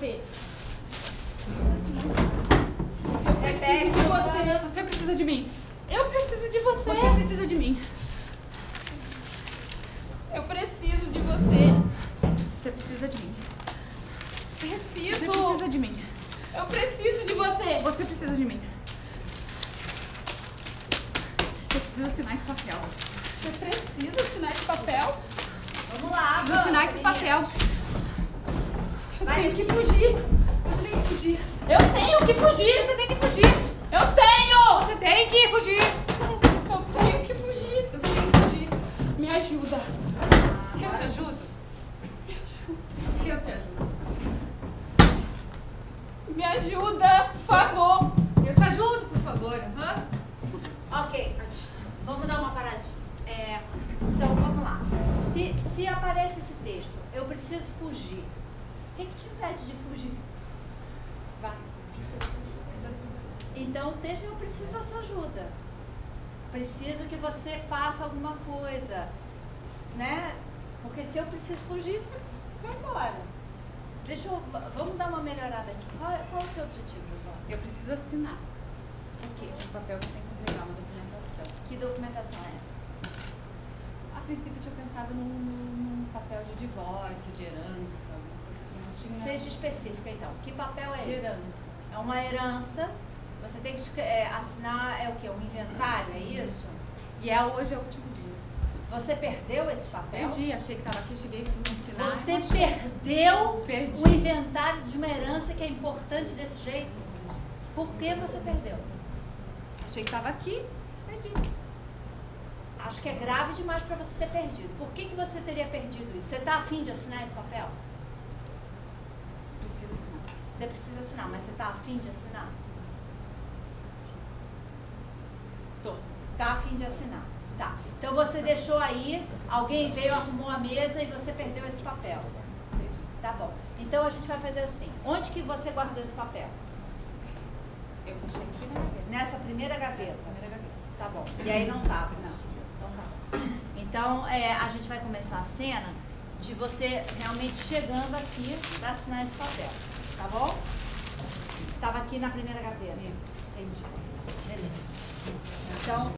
você. Eu preciso de você. Você precisa de mim. Eu preciso de você. Você precisa de mim. Eu preciso de você. Você precisa de mim. Preciso. Você precisa de mim. Eu preciso de você. Você precisa de mim. Eu preciso assinar esse papel. Você precisa assinar esse papel? Vamos lá, Preciso assinar esse papel. Eu tenho que fugir. Você tem que fugir. Eu tenho que fugir. Você tem que fugir. Eu tenho. Você tem que fugir. Eu tenho que fugir. Você tem que fugir. Me ajuda. Eu te ajudo. Me ajuda. Eu te ajudo. Me ajuda, por favor. Eu te ajudo, por favor. Ok, vamos dar uma paradinha. Então, vamos lá. Se aparece esse texto, eu preciso fugir. O que te impede de fugir? Vai. Então, o texto, eu preciso da sua ajuda. Preciso que você faça alguma coisa, né? Porque se eu preciso fugir, você vai embora. Vamos dar uma melhorada aqui. Qual é o seu objetivo, João? Eu preciso assinar. O quê? Um papel que tem que entregar, uma documentação. Que documentação é essa? A princípio eu tinha pensado num papel de divórcio, de herança, alguma coisa assim. Não tinha... Seja específica, então. Que papel é De esse? herança. É uma herança. Você tem que assinar, é o quê? Um inventário, é isso? E hoje é o último dia. Você perdeu esse papel? Perdi, achei que estava aqui, cheguei e fui me ensinar. Você perdeu Perdi. o inventário de uma herança que é importante desse jeito? Por que você perdeu? Achei que estava aqui, perdi. Acho que é grave demais para você ter perdido. Por que você teria perdido isso? Você está afim de assinar esse papel? Preciso assinar. Você precisa assinar, mas você está afim de assinar? Tô. Tá afim de assinar. Tá. Então você deixou aí, alguém veio, arrumou a mesa e você perdeu esse papel. Perdi. Tá bom. Então a gente vai fazer assim. Onde que você guardou esse papel? Eu deixei aqui na gaveta. Nessa primeira gaveta. Essa primeira gaveta. Tá bom. E aí não tava? Não. Então tá bom. Então a gente vai começar a cena de você realmente chegando aqui para assinar esse papel. Tá bom? Tava aqui na primeira gaveta. Isso. Entendi. Beleza. Então,